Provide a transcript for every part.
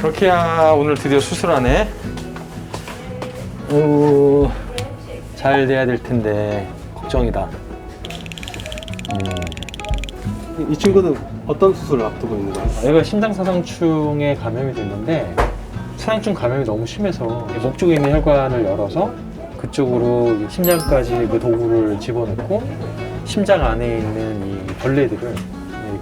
럭키야 오늘 드디어 수술하네. 잘 돼야 될 텐데 걱정이다. 이 친구는 어떤 수술을 앞두고 있는 거예요? 얘가 심장사상충에 감염이 됐는데 사상충 감염이 너무 심해서 목 쪽에 있는 혈관을 열어서 그쪽으로 심장까지 그 도구를 집어넣고 심장 안에 있는 이 벌레들을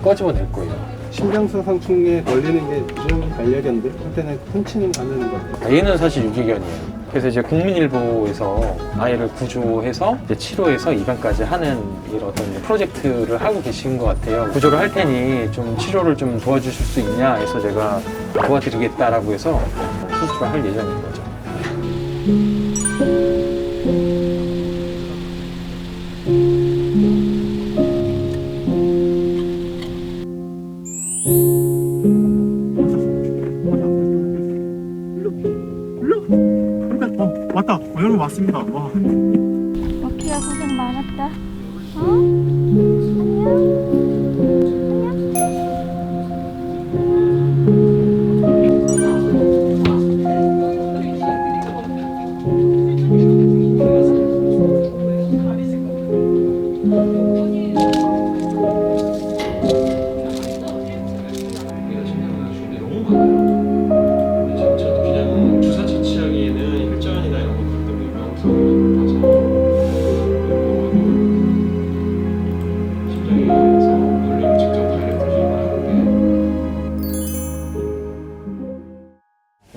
꺼집어낼 거예요. 심장사상충에 걸리는 게 요즘 반려견들 한때는 흔치는 않은 것. 얘는 사실 유기견이에요. 그래서 이제 국민일보에서 아이를 구조해서 이제 치료해서 입양까지 하는 이런 어떤 프로젝트를 하고 계신 것 같아요. 구조를 할 테니 좀 치료를 좀 도와주실 수 있냐 해서 제가 도와드리겠다라고 해서 수술을 할 예정인 거죠. 왔다. 여러분 왔습니다. 와. 럭키야 고생 많았다. 어?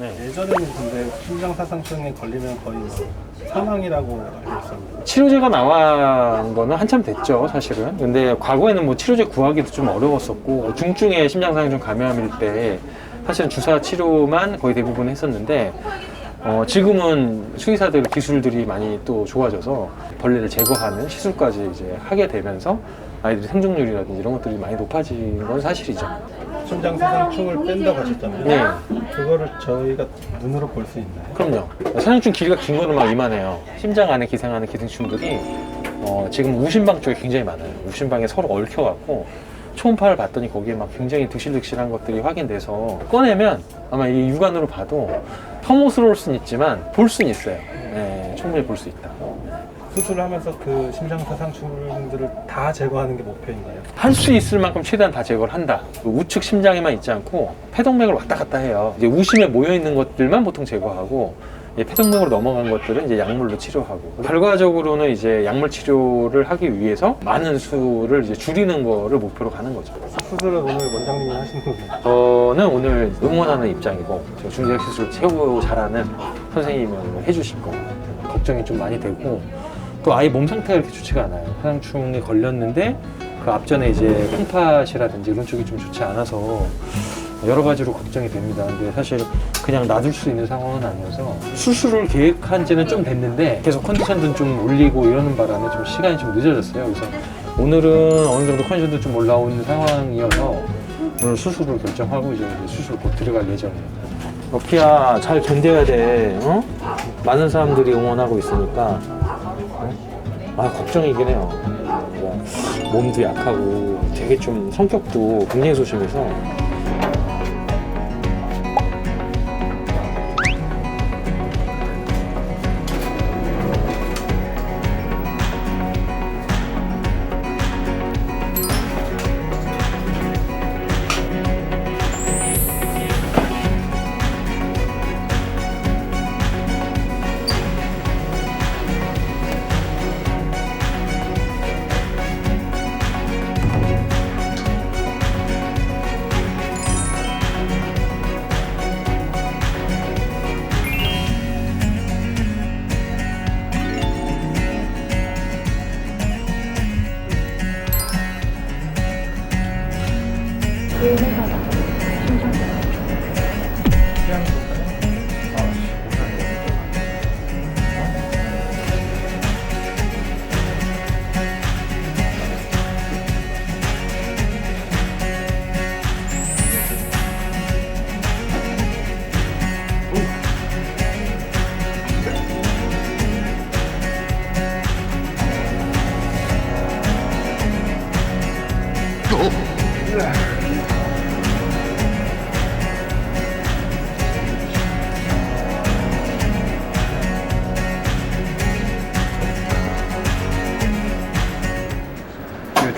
안녕. 예전에는 근데 심장사상충에 걸리면 거의 사망이라고 알고 있었는데 치료제가 나온 거는 한참 됐죠, 사실은. 근데 과거에는 뭐 치료제 구하기도 좀 어려웠었고, 중증의 심장상충 감염일 때 사실은 주사 치료만 거의 대부분 했었는데, 지금은 수의사들 기술들이 많이 또 좋아져서 벌레를 제거하는 시술까지 이제 하게 되면서 아이들의 생존율이라든지 이런 것들이 많이 높아진 건 사실이죠. 심장사상충을 뺀다고 하셨잖아요. 네. 그거를 저희가 눈으로 볼 수 있나요? 그럼요. 사상충 길이가 긴 거는 막 이만해요. 심장 안에 기생하는 기생충들이 지금 우심방 쪽에 굉장히 많아요. 우심방에 서로 얽혀갖고 초음파를 봤더니 거기에 막 굉장히 득실득실한 것들이 확인돼서 꺼내면 아마 이 육안으로 봐도 혐오스러울 수는 있지만 볼 수는 있어요. 네, 충분히 볼 수 있다. 수술을 하면서 그 심장사상충들을 다 제거하는 게 목표인가요? 할 수 있을 만큼 최대한 다 제거를 한다. 우측 심장에만 있지 않고 폐동맥을 왔다 갔다 해요. 이제 우심에 모여 있는 것들만 보통 제거하고 폐동맥으로 넘어간 것들은 이제 약물로 치료하고, 결과적으로는 이제 약물 치료를 하기 위해서 많은 수를 이제 줄이는 거를 목표로 가는 거죠. 수술은 오늘 원장님이 하시는 거예요? 저는 오늘 응원하는 입장이고, 저 중대형 시술 최고 잘하는 선생님이 오늘 해주실 거 걱정이 좀 많이 되고, 또 아이 몸 상태가 이렇게 좋지가 않아요. 사상충에 걸렸는데 그 앞전에 이제 콩팥이라든지 이런 쪽이 좀 좋지 않아서 여러 가지로 걱정이 됩니다. 근데 사실 그냥 놔둘 수 있는 상황은 아니어서 수술을 계획한 지는 좀 됐는데 계속 컨디션도 좀 올리고 이러는 바람에 좀 시간이 좀 늦어졌어요. 그래서 오늘은 어느 정도 컨디션도 좀 올라오는 상황이어서 오늘 수술을 결정하고 이제 수술 곧 들어갈 예정이에요. 럭키야 잘 견뎌야 돼. 어? 많은 사람들이 응원하고 있으니까 걱정이긴 해요. 몸도 약하고 되게 좀 성격도 굉장히 소심해서.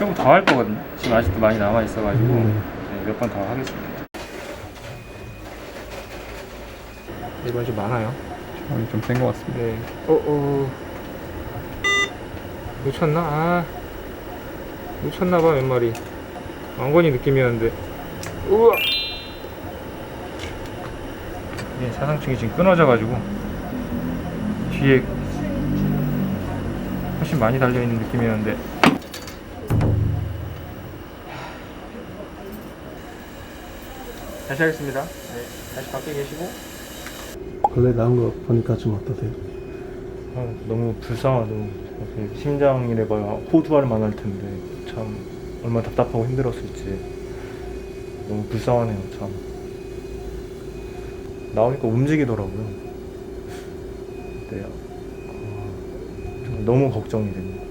좀 더 할 거거든요. 지금 아직도 많이 남아 있어가지고 음. 몇 번 더 하겠습니다. 이번에 좀 많아요. 좀 센 것 같습니다. 네. 놓쳤나? 놓쳤나봐 몇 마리. 왕건이 느낌이었는데. 우와. 이게 사상충이 지금 끊어져가지고 뒤에 훨씬 많이 달려있는 느낌이었는데. 다시 하겠습니다. 네, 다시 밖에 계시고. 벌레 나온 거 보니까 좀 어떠세요? 너무 불쌍하죠. 심장이래봐야 호두알 만할 텐데 참 얼마나 답답하고 힘들었을지 너무 불쌍하네요. 참 나오니까 움직이더라고요. 근데 너무 걱정이 됩니다.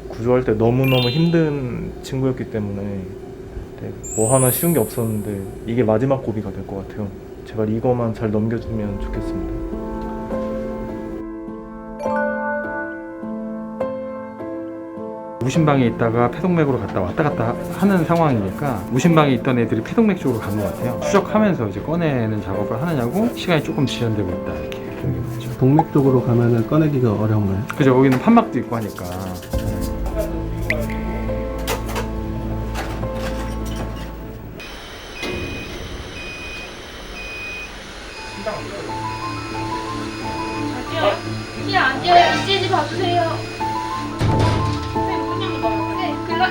구조할 때 너무너무 힘든 친구였기 때문에 뭐 하나 쉬운 게 없었는데 이게 마지막 고비가 될 것 같아요. 제발 이거만 잘 넘겨주면 좋겠습니다. 무심방에 있다가 폐동맥으로 갔다 왔다 갔다 하는 상황이니까 무심방에 있던 애들이 폐동맥 쪽으로 간 것 같아요. 추적하면서 이제 꺼내는 작업을 하느냐고 시간이 조금 지연되고 있다 이렇게 그런 게 맞죠. 동맥 쪽으로 가면은 꺼내기가 어려운가요? 그죠. 거기는 판막도 있고 하니까. 키 안 뛰어요. ECG 봐주세요. 네, 글라.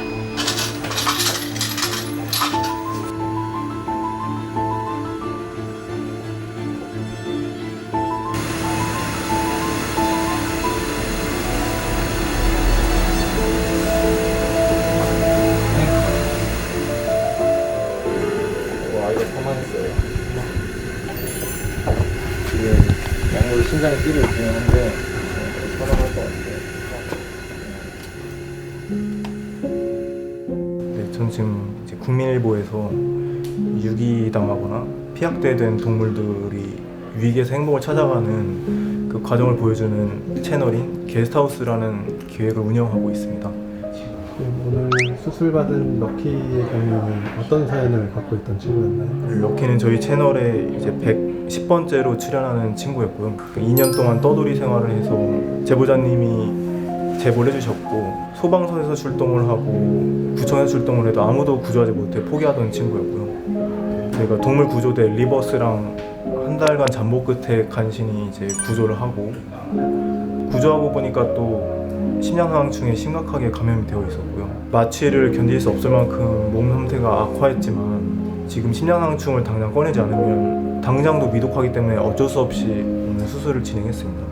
아이가 사망했어요. 지금 약물로 심장에 뛰를 있긴 한데 사망할 것 같아요. 네, 전 지금 이제 국민일보에서 유기당하거나 피학대된 동물들이 위기에서 행복을 찾아가는 그 과정을 보여주는 채널인 게스트하우스라는 기획을 운영하고 있습니다. 오늘 수술받은 럭키의 경우는 어떤 사연을 갖고 있던 친구였나요? 럭키는 저희 채널에 이제 110번째로 출연하는 친구였고요. 2년 동안 떠돌이 생활을 해서 제보자님이 제보를 해주셨고 소방서에서 출동을 하고 구청에서 출동을 해도 아무도 구조하지 못해 포기하던 친구였고요. 저희가 동물구조대 리버스랑 한 달간 잠복 끝에 간신히 이제 구조를 하고 구조하고 보니까 또 심장상충에 심각하게 감염이 되어 있었고요. 마취를 견딜 수 없을 만큼 몸 상태가 악화했지만 지금 심장상충을 당장 꺼내지 않으면 당장도 미독하기 때문에 어쩔 수 없이 오늘 수술을 진행했습니다.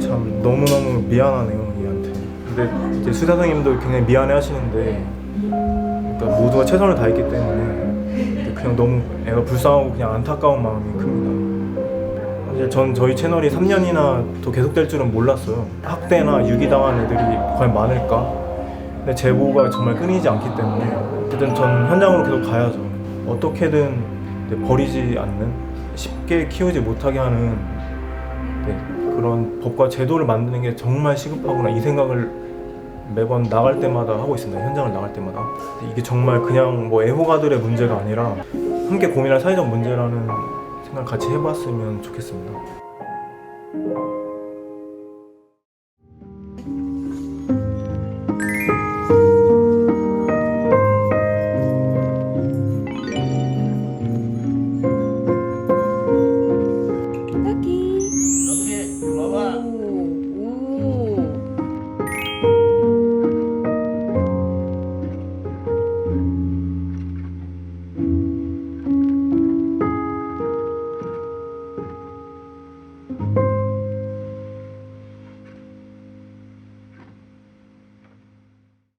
참 너무너무 미안하네요 얘한테. 근데 이제 수사 선생님도 굉장히 미안해 하시는데 그러니까 모두가 최선을 다했기 때문에 그냥 너무 애가 불쌍하고 그냥 안타까운 마음이 큽니다. 사실 전 저희 채널이 3년이나 더 계속될 줄은 몰랐어요. 학대나 유기당한 애들이 과연 많을까? 근데 제보가 정말 끊이지 않기 때문에 어쨌든 전 현장으로 계속 가야죠. 어떻게든 버리지 않는, 쉽게 키우지 못하게 하는 그런 법과 제도를 만드는 게 정말 시급하구나 이 생각을 매번 나갈 때마다 하고 있습니다. 현장을 나갈 때마다. 이게 정말 그냥 뭐 애호가들의 문제가 아니라 함께 고민할 사회적 문제라는 생각을 같이 해봤으면 좋겠습니다.